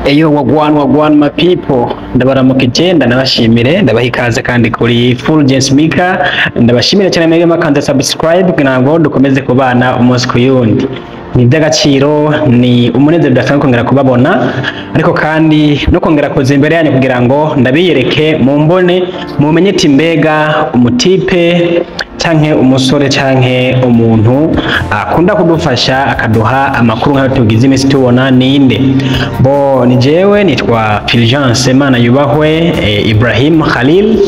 Eyo wagwan my people ndabaramukije ndanabashimire ndabaha ikaze kandi kuri Fulgence Mika ndabashimire cyane mwebwe makanze subscribe kugira ngo dukomeze kubana umunsi ku yundi. Ni by'agaciro, ni umunezero udasanzwe kongera kubabona, ariko kandi no kongera kuza imbere yanyu kugira ngo ndabiyereke mumenye ati mbega umutipe canke umusore canke umuntu akunda kudufasha akaduha amakuru nk'ayo tugize imisi tubona ninde. Bo ni jewe nitwa Fulgence Mana yubahwe Ibrahim Khalil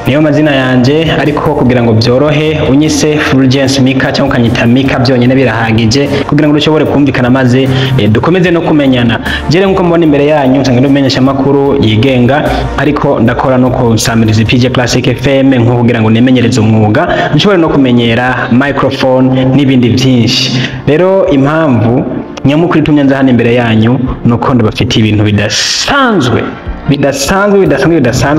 niyo mazina yanje, ariko kugira ngo byorohe unyise Fulgence Mika cyangwa ukanyita Mika byonyine birahagije kugira ngo dushobore kumvikana maze dukomeze no kumenyana. Jere nkuko mbona imbere yanyu nsanga ndumenyesha makuru yigenga, ariko ndakora no kusamiriza PJ Classic FM nko kugira ngo nemenyereze umwuga nshobore no kumenyera microphone n'ibindi byinshi. Rero impamvu nyamukuru itumye nza hano imbere yanyu nuko ndabafite ibintu bidasanzwe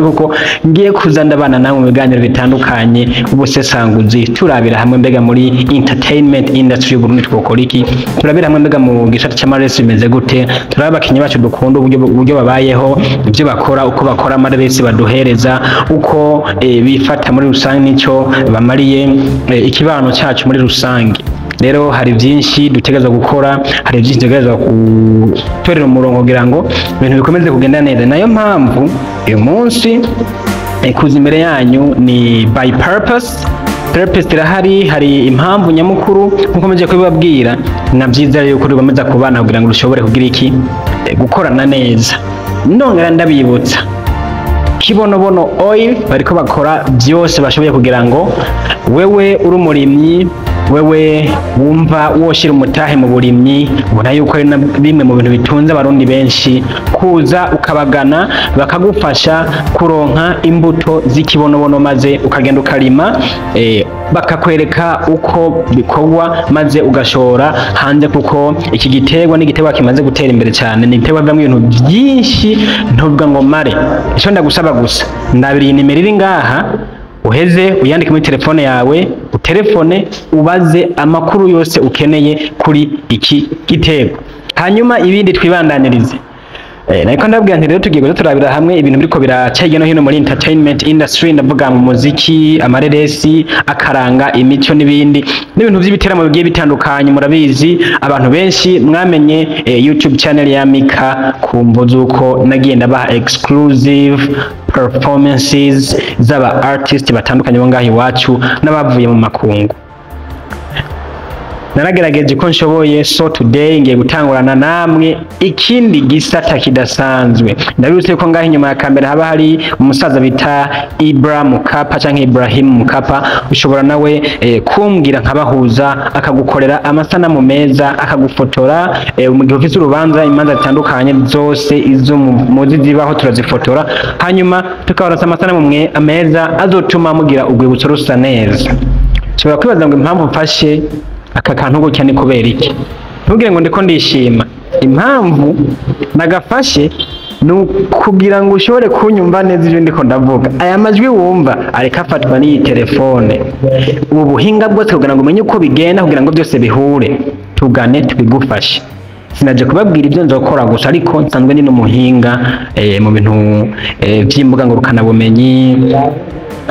kuko ngiye kuzanda abana namwe mu biganiro bitandukanye ubusesanguzi, turabira hamwe mbega muri entertainment industry y'Uburundi twokora iki, turabira hamwe mbega mu gisata cy'amaresi bimeze gute, turaba abakinyi bacu dukunda uburyo babayeho, ibyo bakora, uko bakora amaresi baduhereza, uko bifata muri rusange n'icyo bamariye ikibano cyacu muri rusange. Rero hari byinshi dutegerezwa gukora, hari byinshi dutegerezwa gutorera umurongo kugira ngo ibintu bikomeze kugenda neza. Nayo mpamvu uyu munsi kuza imbere yanyu ni by purpose irahari, hari impamvu nyamukuru nkuko muje kubibabwira. Nabyiza yuko tugomeza kubana kugira ngo dushobore kugira iki, gukorana neza. Ndongera ndabibutsa Kibonobono oil bariko bakora byose bashoboye kugira ngo wewe uri umurimyi, wewe wumva woshira umutahe mu burimyi, ubona yuko ari na bimwe mu bintu bitunze abarundi benshi, kuza ukabagana bakagufasha kuronka imbuto z'ikibonobono maze ukagenda ukarima, bakakwereka uko bikorwa maze ugashora hanze, kuko iki giterwa n'igiterwa kimaze gutera imbere cyane. Ni igiterwa bamwe ibintu byinshi ntuvuga ngo mare. Icyo ndagusaba gusa ndabiri nimero iri ngaha, uheze uyandike muri telefone yawe, utelefone ubaze amakuru yose ukeneye kuri iki giterwa, hanyuma ibindi twibandanirize. Niko ndabwira nti rero tugiye turabira hamwe ibintu biriko biracyaye no hino muri entertainment industry, ndavuga mu muziki, amareresi, akaranga, imico n'ibindi n'ibintu by'ibiteramo bigiye bitandukanye. Murabizi abantu benshi mwamenye YouTube channel ya Mika kumvo zuko nagiye ndabaha exclusive performances z'aba artist batandukanye bo ngaho iwacu n'abavuye mu makungu. Naragerageje ko nshoboye, so today ngiye gutangurana namwe ikindi gisata kidasanzwe. Ndabibutse ko ngaho inyuma ya kamera haba hari umusaza bita Mukapa canke Ibrahim Mukapa, ushobora nawe kumbwira nkabahuza akagukorera amasanamu meza, akagufotora mu gihe ufite urubanza, imanza zitandukanye zose izo muzi zibaho turazifotora, hanyuma tukabarasa amasanamu meza azotuma mugira urwibutso rusa neza. Ushobora kwibaza ngo impamvu mfashe aka kantu gutya ni kubera iki? Ntugire ngo ndiko ndishima. Impamvu nagafashe ni kugira ngo ushobore kunyumva neza ibyo ndiko ndavuga. Aya majwi wumva areka afatwa n'iyi telefone. Ubu buhinga bwose kugira ngo umenye uko bigenda, kugira ngo byose bihure, tugane tubigufashe. Sinaje kubabwira ibyo nzokora gusa, ariko nsanzwe ni n'umuhinga mu bintu by'imbuga ngurukanabumenyi.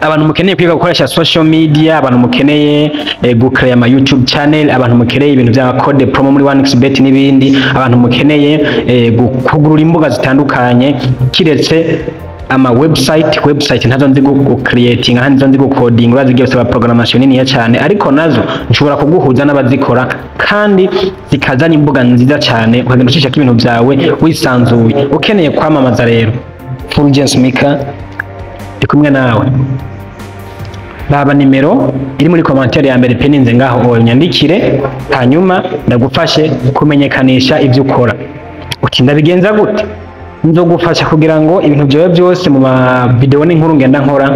Abantu mukeneye kwiga gukoresha social media, abantu mukeneye gukreya ama YouTube channel, abantu mukeneye ibintu bya code promo muri 1xbet n'ibindi, abantu mukeneye kugurura imbuga zitandukanye, kiretse ama website ntazo ndi creating, ntazo ndi coding, bazigiye gusaba programmation nini ya cyane, ariko nazo nshobora kuguhuza n'abazikora kandi zikazana imbuga nziza cyane, ukagenda ucisha ibintu byawe wisanzuye. Ukeneye kwamamaza rero Fulgence Mika ndi kumwe nawe. Raba nimero iri muri commentaire ya mbere peninze ngaho nyandikire, hanyuma ndagufashe kumenyekanisha ibyo ukora. Uti ndabigenza gute? Nzogufasha kugira ngo ibintu byawe byose mu video n'inkuru ngenda nkora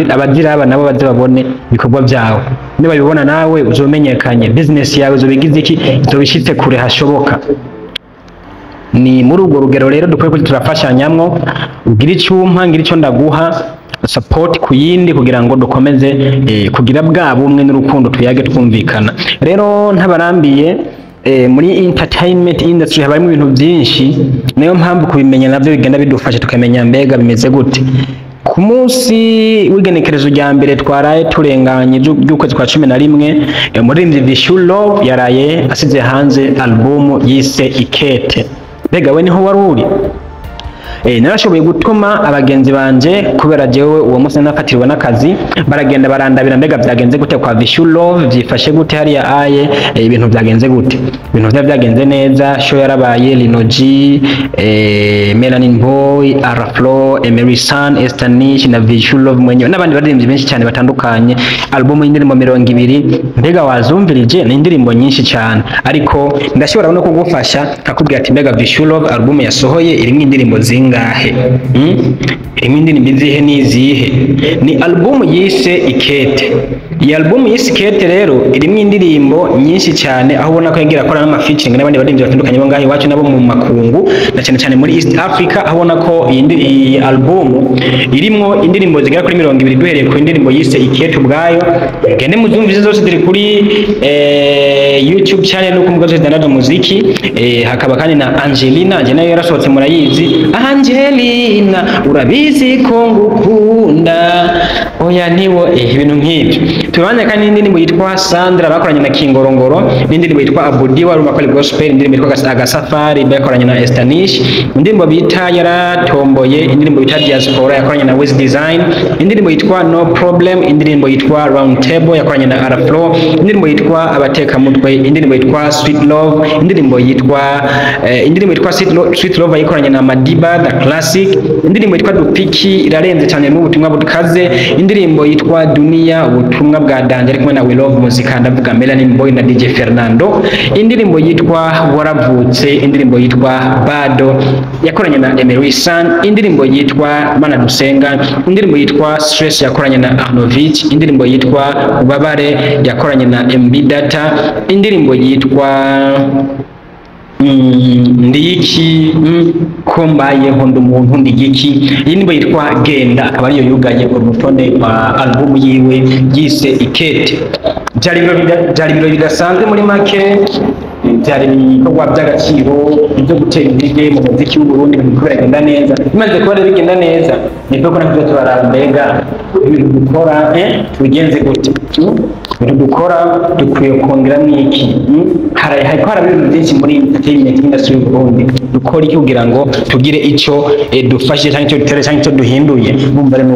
abaziraba nabo bazabone ibikorwa byawe. Niba bibona nawe uzomenyekanye, business yawe uzobigize iki, uzobishitse kure hashoboka. Ni muri urwo rugero rero dukwiye ko turafashanyamwo, ugira icyumpa ngira icyo ndaguha, support ku yindi kugira ngo dukomeze kugira bwa bumwe n'urukundo tuyage twumvikana. Rero ntabarambiye muri entertainment industry habayemo ibintu byinshi, niyo mpamvu kubimenya navyo bigenda bidufasha tukamenya mbega bimeze gute. Ku munsi w'igenekerezo rya mbere twaraye turenganye ry'ukwezi kwa 11 umuririmbyi Vishulo yaraye asize hanze album yise Ikete. Mbega we niho wari uri? Narashoboye gutuma abagenzi banje kubera jewe uwo munsi nafatirwa n'akazi, baragenda barandabira mbega byagenze gute kwa Vishulo, vyifashe gute hariya aye, ibintu byagenze gute. Ibintu byagenze neza, show yarabaye Linoji, Melanin Boy, Araflo, Emerson, Estanish na Vishulo mwenye n'abandi baririmbyi benshi cyane batandukanye. Album y'indirimbo 200, mbega wazumvirije ni indirimbo nyinshi cyane, ariko ndashobora no kugufasha akubwira ati mbega Vishulo album yasohoye irimo indirimbo zingahe? Irimo indirimbo izihe n'izihe? Ni album yise Ikete. Iyi album yise Ikete rero irimo indirimbo nyinshi cyane, aho ubona ko yagira akora n'ama featuring n'abandi baririmbyi batandukanye bo ngaho iwacu nabo mu makungu na cyane cyane muri East Africa, aho ubona ko iyi album irimo indirimbo zigera kuri 200 duhereye ku indirimbo yise Ikete ubwayo. Gende muzumvize zose ziri kuri YouTube channel no kumugazo Danado Muziki. Hakaba kandi na Angelina, je nayo yarasohotse murayizi. Angelina urabizi ko ngukunda, oya niwo ibintu nk'ibyo. Tubanye kandi n'indirimbo yitwa Sandra bakoranye na Kingorongoro, n'indirimbo yitwa Abudi wa Rumakali Gospel, indirimbo yitwa Agasafari bakoranye na Estanish, indirimbo bita Yaratomboye, indirimbo bita Diaspora yakoranye na West Design, indirimbo yitwa No Problem, indirimbo yitwa Round Table yakoranye na Araflo, indirimbo yitwa Abateka Mutwe, indirimbo yitwa Sweet Love, indirimbo yitwa Sweet Love yakoranye na Madiba the Classic, indirimbo yitwa Dupiki irarenze cyane n'ubutumwa bukaze, indirimbo yitwa Dunia ubutumwa bwa Danje ari kumwe na We Love Muzika ndavuga Melanin Boy na DJ Fernando, indirimbo yitwa Waravutse, indirimbo yitwa Bado yakoranye na Emerson, indirimbo yitwa Bana dusenga, indirimbo yitwa Stress yakoranye na Arnovich, indirimbo yitwa Ubabare yakoranye na MB Data, indirimbo yitwa ndiki ko mbayeho ndi umuntu ndigiki. Iyi ndirimbo yitwa Genda akaba ariyo yugaye urutonde rwa album yiwe yise Ikete. Byari ibiro bidasanzwe muri make, byari ibikorwa by'agaciro byo gutera intege mu muziki w'u Burundi, ibintu biragenda neza. Bimaze kuba bigenda neza nibwo ko nakubyo turarambega ibintu dukora tubigenze gute, ibintu dukora dukwiye kongera n'iki. Hari ibintu byinshi muri entertainment industry y'u Burundi dukora iki kugira ngo tugire icyo dufashe cyangwa icyo dutere cyangwa icyo duhinduye, bumva rero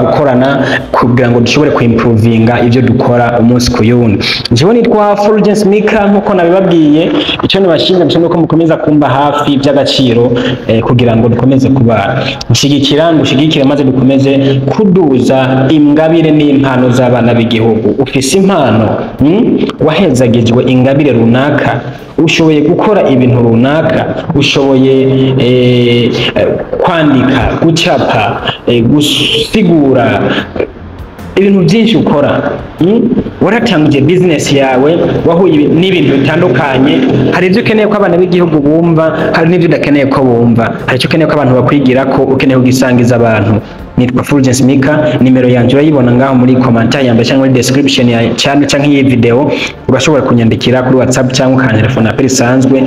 gukorana kugira ngo dushobore kuimprovinga ibyo dukora umunsi ku yundi. Jewe nitwa Fulgence Mika, nkuko nabibabwiye, icyo nibashimira cyo nuko mukomeza kumba hafi by'agaciro kugira ngo dukomeze kuba ngushigikira maze dukomeze kuduza ingabire n'impano z'abana b'igihugu. Ufise impano wahezagijwe ingabire runaka, ushoboye gukora ibintu runaka, ushoboye kwandika, gucapa, gusigura ibintu byinshi ukora, waratangije business yawe, wahuye n'ibintu bitandukanye. Hari ibyo ukeneye ko abana b'igihugu bumva, hari n'ibyo udakeneye ko bumva, hari icyo ukeneye ko abantu bakwigira ko ukeneye kugisangiza abantu. Nitwa Fulgence Mika, nimero yanjye urayibona ngaho muri commentaire yambaye cyangwa muri description ya channel cyangwa iyi video, urashobora kunyandikira kuri WhatsApp cyangwa ukantelefona kuri sanzwe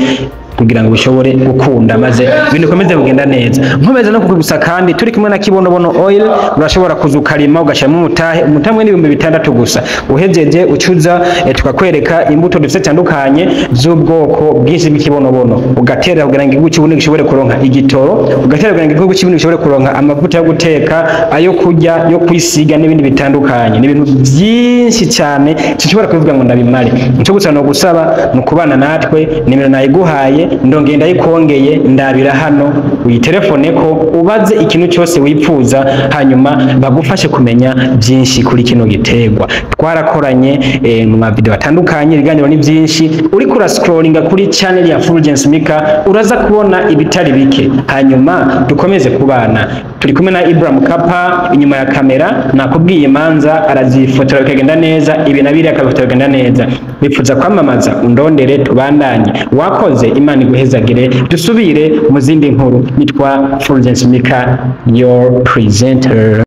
kugira ngo ushobore gukunda maze ibintu bikomeze kugenda neza. Nkomeza no kugusa kandi turi kumwe na Kibonobono Oil, urashobora kuzukarima ugashiramo umutamwe n'ibihumbi 6 gusa, uhejeje ucuza tukakwereka imbuto dufite cyandukanye z'ubwoko bwinshi bw'ikibonobono, ugatera kugira ngo igihugu cy'ubundi gishobore kuronka igitoro, ugatera kugira ngo igihugu cy'ubundi gishobore kuronka amavuta yo guteka, ayo kurya, yo kwisiga n'ibindi bitandukanye. Ni ibintu byinshi cyane kishobora kuvuga ngo ndabimare. Icyo gusa no gusaba mu kubana natwe, nimero nayiguhaye ndongeye ndayikongeye ndabira hano, uyitelefone ko ubaze ikintu cyose wipfuza, hanyuma bagufashe kumenya byinshi kuri kino gitegwa. Twarakoranye mu mavideo atandukanye, ibiganiro ni byinshi. Uri kura scrollinga kuri channel ya Fulgence Mika uraza kubona ibitari bike, hanyuma dukomeze kubana. Turi kumwe na Ibrahim Kapa inyuma ya kamera, nakubwiye manza arazifotora bikagenda neza, ibi nabiri akabifotora bikagenda neza. Bipfuza kwamamaza undondere tubandanye. Wakoze Imana iguhezagire, dusubire mu zindi nkuru. Nitwa Fulgence Mika, your presenter.